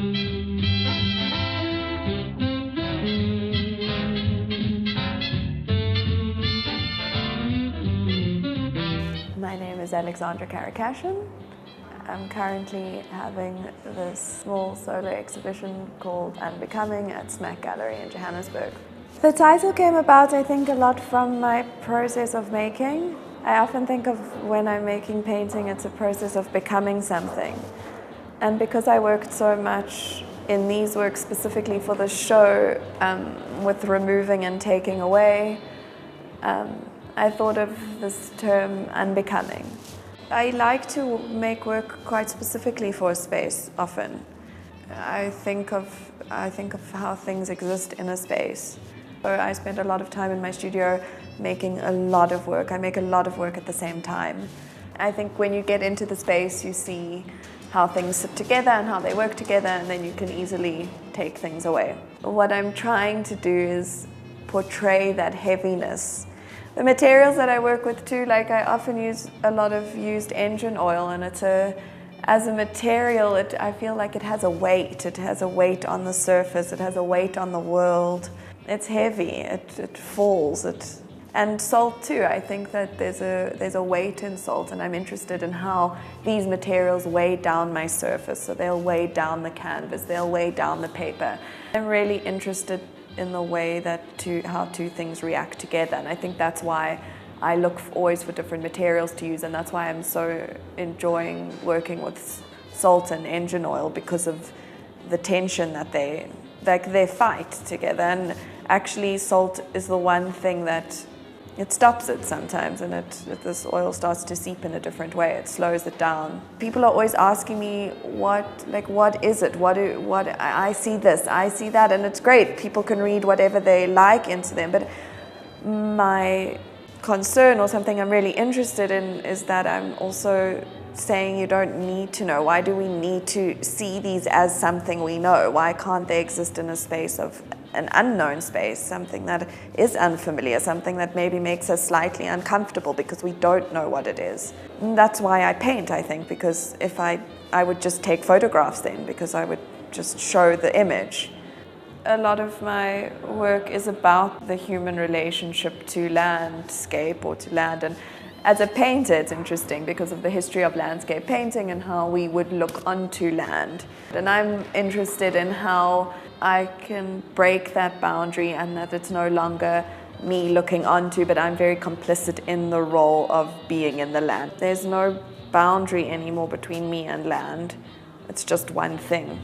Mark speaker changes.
Speaker 1: My name is Alexandra Karakashian. I'm currently having this small solo exhibition called Unbecoming at Smack Gallery in Johannesburg. The title came about, I think, a lot from my process of making. I often think of when I'm making painting, it's a process of becoming something. And because I worked so much in these works specifically for the show, with removing and taking away, I thought of this term unbecoming. I like to make work quite specifically for a space often. I think of how things exist in a space. So I spend a lot of time in my studio making a lot of work. I make a lot of work at the same time. I think when you get into the space, you see how things sit together and how they work together, and then you can easily take things away. What I'm trying to do is portray that heaviness. The materials that I work with too, like I often use a lot of used engine oil, and as a material, I feel like it has a weight. It has a weight on the surface, it has a weight on the world. It's heavy, it falls. And salt too, I think that there's a weight in salt, and I'm interested in how these materials weigh down my surface. So they'll weigh down the canvas, they'll weigh down the paper. I'm really interested in the way that how two things react together, and I think that's why I look always for different materials to use, and that's why I'm so enjoying working with salt and engine oil, because of the tension that they fight together. And actually salt is the one thing that it stops it sometimes, and this oil starts to seep in a different way. It slows it down. People are always asking me, what is it? I see this, I see that, and it's great. People can read whatever they like into them, but my concern, or something I'm really interested in, is that I'm also saying you don't need to know. Why do we need to see these as something we know? Why can't they exist in a space of an unknown space, something that is unfamiliar, something that maybe makes us slightly uncomfortable because we don't know what it is? And that's why I paint, I think, because if I would just take photographs then, because I would just show the image. A lot of my work is about the human relationship to landscape, or to land. And as a painter, it's interesting because of the history of landscape painting and how we would look onto land. And I'm interested in how I can break that boundary, and that it's no longer me looking onto, but I'm very complicit in the role of being in the land. There's no boundary anymore between me and land. It's just one thing.